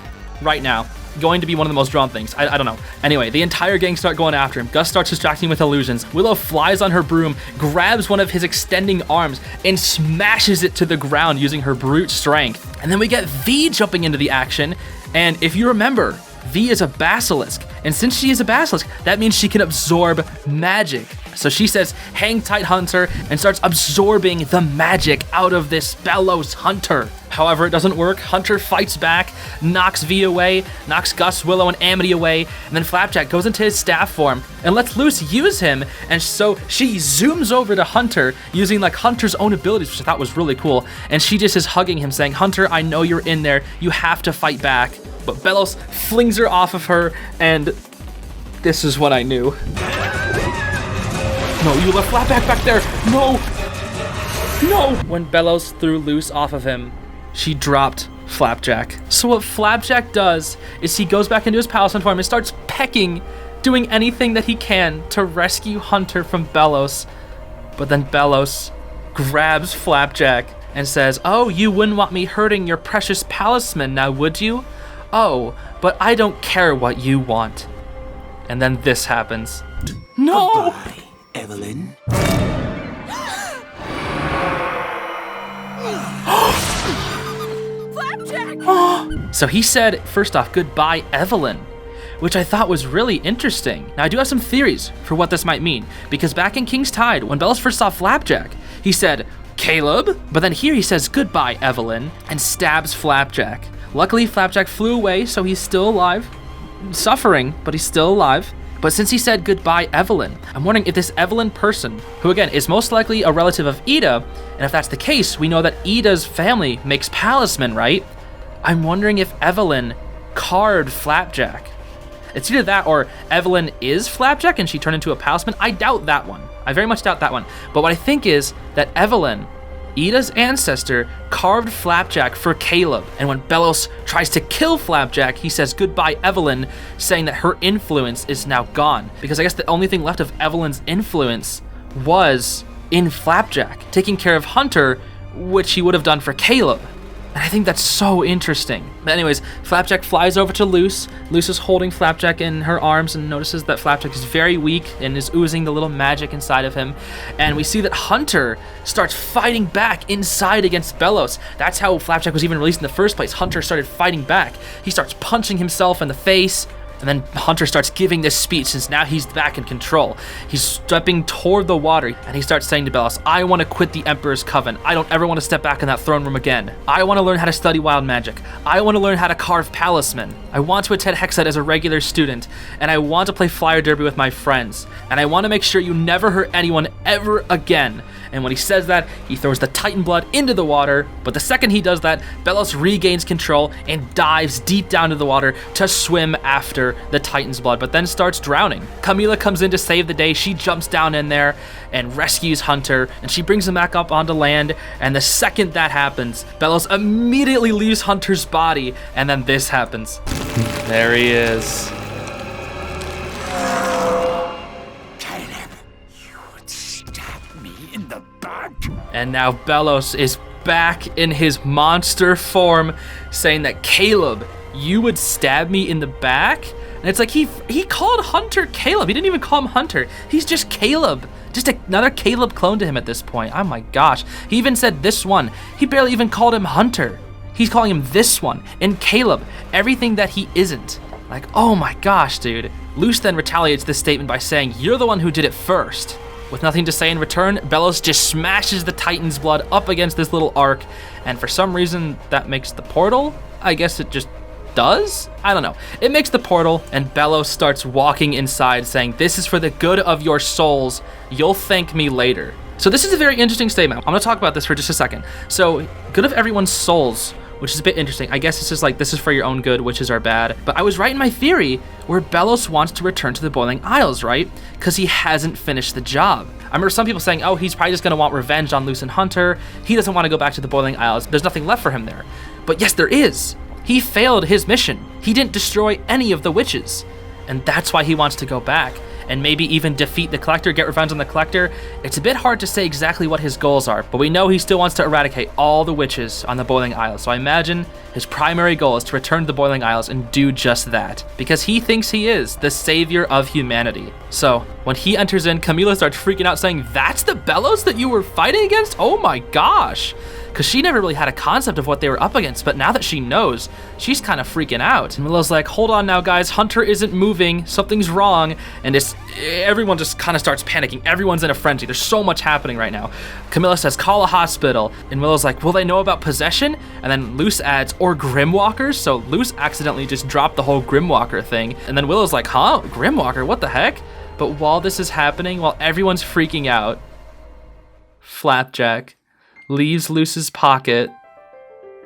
right now, going to be one of the most drawn things. I don't know. Anyway, the entire gang start going after him. Gus starts distracting with illusions. Willow flies on her broom, grabs one of his extending arms, and smashes it to the ground using her brute strength. And then we get V jumping into the action. And if you remember, V is a basilisk, and since she is a basilisk, that means she can absorb magic. So she says, hang tight, Hunter, and starts absorbing the magic out of this Belos-Hunter. However, it doesn't work. Hunter fights back, knocks V away, knocks Gus, Willow, and Amity away, and then Flapjack goes into his staff form and lets Luce use him, and so she zooms over to Hunter using like Hunter's own abilities, which I thought was really cool, and she just is hugging him saying, Hunter, I know you're in there, you have to fight back. But Belos flings her off of her, and this is what I knew. No, you left Flapjack back there. No. No. When Belos threw Luce off of him, she dropped Flapjack. So what Flapjack does is he goes back into his Palisman form and starts pecking, doing anything that he can to rescue Hunter from Belos. But then Belos grabs Flapjack and says, oh, you wouldn't want me hurting your precious Palisman now, would you? Oh, but I don't care what you want. And then this happens. No! Goodbye, Evelyn. Flapjack! So he said, first off, goodbye, Evelyn, which I thought was really interesting. Now, I do have some theories for what this might mean, because back in King's Tide, when Belos first saw Flapjack, he said, Caleb? But then here he says, goodbye, Evelyn, and stabs Flapjack. Luckily, Flapjack flew away, so he's still alive. Suffering, but he's still alive. But since he said goodbye, Evelyn, I'm wondering if this Evelyn person, who again is most likely a relative of Ida, and if that's the case, we know that Ida's family makes Palisman, right? I'm wondering if Evelyn carved Flapjack. It's either that or Evelyn is Flapjack and she turned into a Palisman. I doubt that one. I very much doubt that one. But what I think is that Evelyn, Ida's ancestor, carved Flapjack for Caleb, and when Belos tries to kill Flapjack, he says goodbye, Evelyn, saying that her influence is now gone. Because I guess the only thing left of Evelyn's influence was in Flapjack, taking care of Hunter, which he would have done for Caleb. And I think that's so interesting. But anyways, Flapjack flies over to Luce. Luce is holding Flapjack in her arms and notices that Flapjack is very weak and is oozing the little magic inside of him. And we see that Hunter starts fighting back inside against Belos. That's how Flapjack was even released in the first place. Hunter started fighting back. He starts punching himself in the face. And then Hunter starts giving this speech since now he's back in control. He's stepping toward the water and he starts saying to Belos, I want to quit the Emperor's Coven. I don't ever want to step back in that throne room again. I want to learn how to study wild magic. I want to learn how to carve Palisman. I want to attend Hexed as a regular student. And I want to play Flyer Derby with my friends. And I want to make sure you never hurt anyone ever again. And when he says that, he throws the Titan blood into the water. But the second he does that, Belos regains control and dives deep down to the water to swim after the Titan's blood, but then starts drowning. Camila comes in to save the day. She jumps down in there and rescues Hunter, and she brings him back up onto land. And the second that happens, Belos immediately leaves Hunter's body, and then this happens. There he is. And now Belos is back in his monster form, saying that Caleb, you would stab me in the back? And it's like he called Hunter Caleb. He didn't even call him Hunter. He's just Caleb. Just another Caleb clone to him at this point. Oh my gosh. He even said this one. He barely even called him Hunter. He's calling him this one. And Caleb, everything that he isn't. Like, oh my gosh, dude. Luce then retaliates this statement by saying, you're the one who did it first. With nothing to say in return, Belos just smashes the Titan's blood up against this little arc, and for some reason that makes the portal? I guess it just does? I don't know. It makes the portal, and Belos starts walking inside saying, this is for the good of your souls. You'll thank me later. So this is a very interesting statement. I'm gonna talk about this for just a second. So, good of everyone's souls, which is a bit interesting. I guess it's just like, this is for your own good, witches are bad. But I was right in my theory where Belos wants to return to the Boiling Isles, right? Because he hasn't finished the job. I remember some people saying, oh, he's probably just gonna want revenge on Luce and Hunter. He doesn't want to go back to the Boiling Isles. There's nothing left for him there. But yes, there is. He failed his mission. He didn't destroy any of the witches. And that's why he wants to go back and maybe even defeat the Collector, get revenge on the Collector. It's a bit hard to say exactly what his goals are, but we know he still wants to eradicate all the witches on the Boiling Isles. So I imagine his primary goal is to return to the Boiling Isles and do just that, because he thinks he is the savior of humanity. So when he enters in, Camila starts freaking out saying, "That's the Belos that you were fighting against? Oh my gosh." Because she never really had a concept of what they were up against, but now that she knows, she's kind of freaking out. And Willow's like, "Hold on now, guys, Hunter isn't moving, something's wrong," and everyone just kind of starts panicking. Everyone's in a frenzy. There's so much happening right now. Camila says, "Call a hospital," and Willow's like, "Will they know about possession?" And then Luce adds, "Or Grimwalkers," so Luce accidentally just dropped the whole Grimwalker thing, and then Willow's like, "Huh? Grimwalker? What the heck?" But while this is happening, while everyone's freaking out, Flapjack leaves Luce's pocket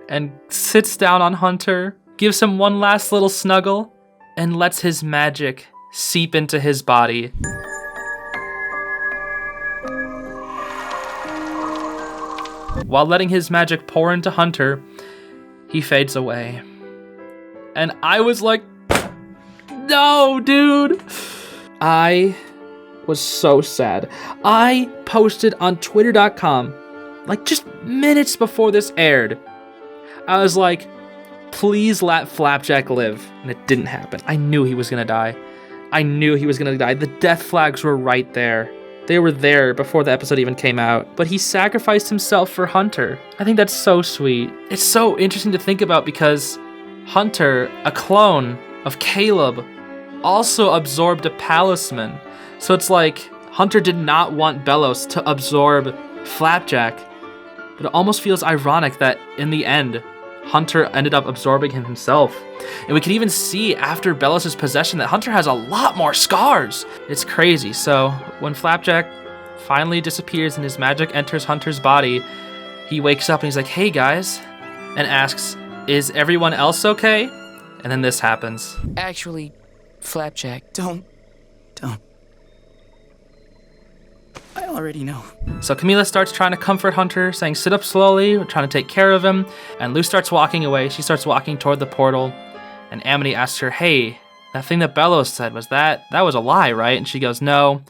and sits down on Hunter, gives him one last little snuggle, and lets his magic seep into his body. While letting his magic pour into Hunter, he fades away. And I was like, no, dude. I was so sad. I posted on twitter.com like just minutes before this aired. I was like, please let Flapjack live. And it didn't happen. I knew he was gonna die. I knew he was gonna die. The death flags were right there. They were there before the episode even came out. But he sacrificed himself for Hunter. I think that's so sweet. It's so interesting to think about because Hunter, a clone of Caleb, also absorbed a Palisman. So it's like Hunter did not want Belos to absorb Flapjack. But it almost feels ironic that in the end, Hunter ended up absorbing him himself. And we can even see after Belos' possession that Hunter has a lot more scars. It's crazy. So when Flapjack finally disappears and his magic enters Hunter's body, he wakes up and he's like, "Hey guys," and asks, "Is everyone else okay?" And then this happens. Actually, Flapjack, Don't. I already know. So Camila starts trying to comfort Hunter, saying, "Sit up slowly, we're trying to take care of him." And Lou starts walking away. She starts walking toward the portal. And Amity asks her, "Hey, that thing that Belos said, that was a lie, right?" And she goes, "No,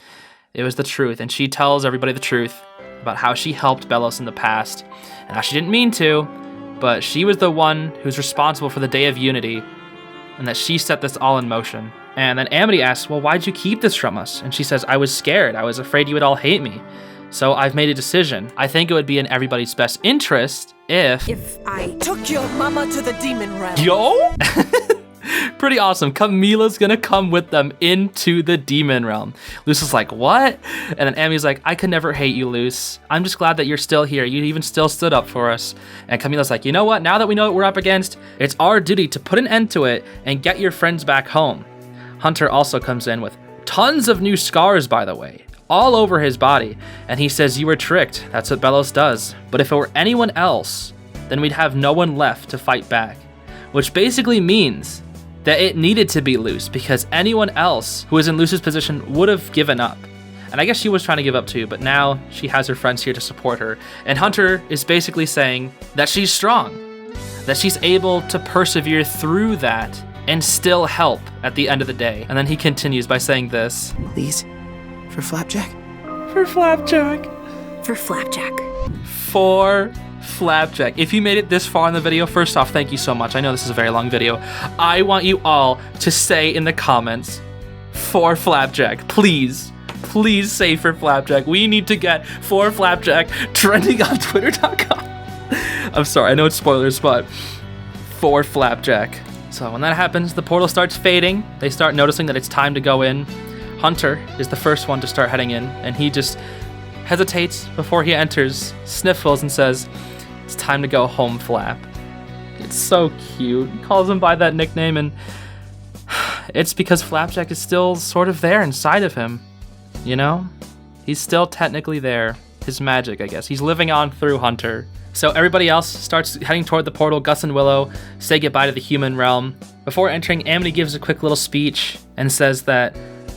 it was the truth." And she tells everybody the truth about how she helped Belos in the past. And how she didn't mean to, but she was the one who's responsible for the Day of Unity. And that she set this all in motion. And then Amity asks, "Well, why'd you keep this from us?" And she says, "I was scared. I was afraid you would all hate me. So I've made a decision. I think it would be in everybody's best interest if I took your mama to the demon realm." Yo! Pretty awesome. Camila's gonna come with them into the demon realm. Luce is like, "What?" And then Amity's like, "I could never hate you, Luce. I'm just glad that you're still here. You even still stood up for us." And Camila's like, "You know what? Now that we know what we're up against, it's our duty to put an end to it and get your friends back home." Hunter also comes in with tons of new scars, by the way, all over his body. And he says, "You were tricked. That's what Belos does. But if it were anyone else, then we'd have no one left to fight back." Which basically means that it needed to be Luce, because anyone else who was in Luce's position would have given up. And I guess she was trying to give up too, but now she has her friends here to support her. And Hunter is basically saying that she's strong, that she's able to persevere through that and still help at the end of the day. And then he continues by saying this. Please, for Flapjack? For Flapjack. For Flapjack. For Flapjack. If you made it this far in the video, first off, thank you so much. I know this is a very long video. I want you all to say in the comments, "For Flapjack." Please. Please say "For Flapjack." We need to get "For Flapjack" trending on twitter.com. I'm sorry, I know it's spoilers, but for Flapjack. So when that happens, the portal starts fading. They start noticing that it's time to go in. Hunter is the first one to start heading in, and he just hesitates before he enters, sniffles, and says, "It's time to go home, Flap." It's so cute. He calls him by that nickname, and it's because Flapjack is still sort of there inside of him. You know? He's still technically there. His magic, I guess. He's living on through Hunter. So everybody else starts heading toward the portal. Gus and Willow say goodbye to the human realm. Before entering, Amity gives a quick little speech and says that,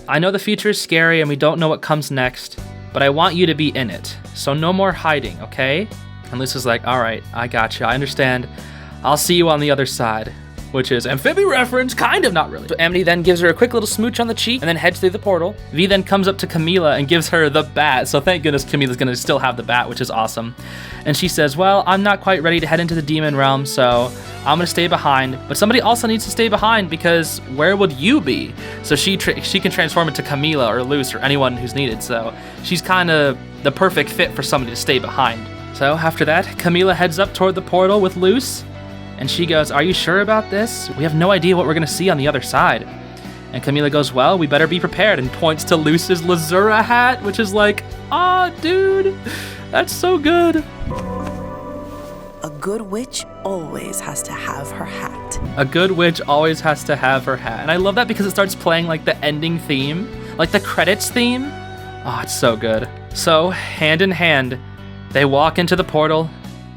"I know the future is scary and we don't know what comes next, but I want you to be in it. So no more hiding, okay?" And Luce is like, "All right, I got you. I understand. I'll see you on the other side." which is Amphibia reference, kind of, not really. So Amity then gives her a quick little smooch on the cheek and then heads through the portal. V then comes up to Camila and gives her the bat. So thank goodness Camila's gonna still have the bat, which is awesome. And she says, well, I'm not quite ready to head into the demon realm, so I'm gonna stay behind. But somebody also needs to stay behind because where would you be? So she can transform into Camila or Luce or anyone who's needed. So she's kind of the perfect fit for somebody to stay behind. So after that, Camila heads up toward the portal with Luce. And she goes, are you sure about this? We have no idea what we're gonna see on the other side. And Camila goes, well, we better be prepared, and points to Luce's Lazura hat, which is like, ah, dude, that's so good. A good witch always has to have her hat. A good witch always has to have her hat. And I love that because it starts playing like the ending theme, like the credits theme. Oh, it's so good. So, hand in hand, they walk into the portal,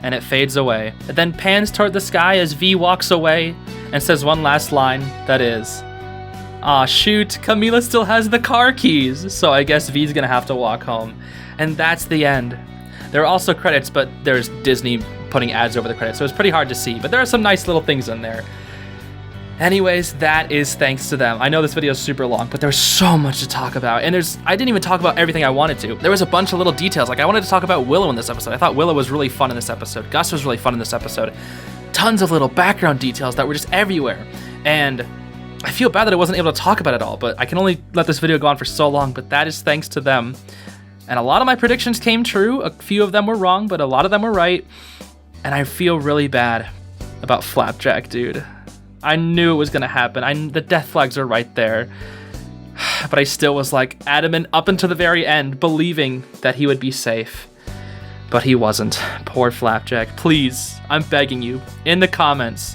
and it fades away. It then pans toward the sky as V walks away and says one last line, that is, aw shoot, Camila still has the car keys, so I guess V's gonna have to walk home. And that's the end. There are also credits, but there's Disney putting ads over the credits, so it's pretty hard to see, but there are some nice little things in there. Anyways, that is thanks to them. I know this video is super long, but there's so much to talk about, and I didn't even talk about everything I wanted to. There was a bunch of little details, like I wanted to talk about Willow in this episode. I thought Willow was really fun in this episode. Gus was really fun in this episode. Tons of little background details that were just everywhere, and I feel bad that I wasn't able to talk about it all, but I can only let this video go on for so long, but that is thanks to them. And a lot of my predictions came true. A few of them were wrong, but a lot of them were right, and I feel really bad about Flapjack, dude. I knew it was gonna happen. The death flags are right there. But I still was like adamant up until the very end, believing that he would be safe. But he wasn't. Poor Flapjack. Please, I'm begging you, in the comments,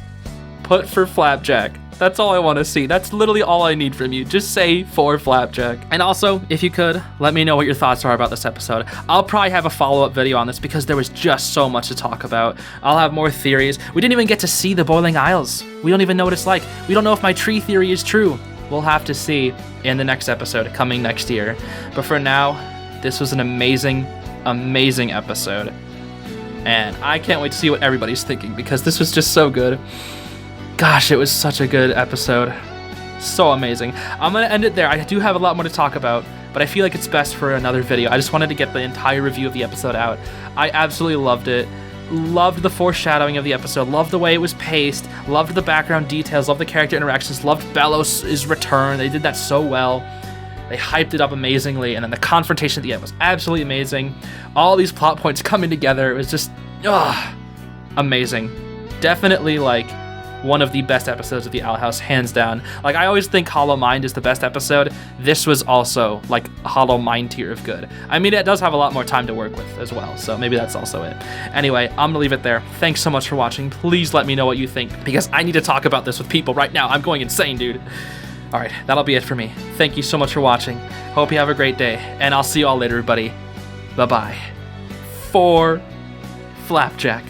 put for Flapjack. That's all I want to see. That's literally all I need from you. Just say for Flapjack. And also, if you could, let me know what your thoughts are about this episode. I'll probably have a follow-up video on this because there was just so much to talk about. I'll have more theories. We didn't even get to see the Boiling Isles. We don't even know what it's like. We don't know if my tree theory is true. We'll have to see in the next episode coming next year. But for now, this was an amazing, amazing episode. And I can't wait to see what everybody's thinking because this was just so good. Gosh, it was such a good episode. So amazing. I'm gonna end it there. I do have a lot more to talk about, but I feel like it's best for another video. I just wanted to get the entire review of the episode out. I absolutely loved it. Loved the foreshadowing of the episode. Loved the way it was paced. Loved the background details. Loved the character interactions. Loved Belos' return. They did that so well. They hyped it up amazingly, and then the confrontation at the end was absolutely amazing. All these plot points coming together. It was just, amazing. Definitely like one of the best episodes of the Owl House, hands down. Like, I always think Hollow Mind is the best episode. This was also like a Hollow Mind tier of good. I mean, it does have a lot more time to work with as well, so maybe that's also it. Anyway, I'm gonna leave it there. Thanks so much for watching. Please let me know what you think, because I need to talk about this with people right now. I'm going insane, dude. All right, that'll be it for me. Thank you so much for watching. Hope you have a great day, and I'll see you all later, everybody. Bye-bye. For Flapjack.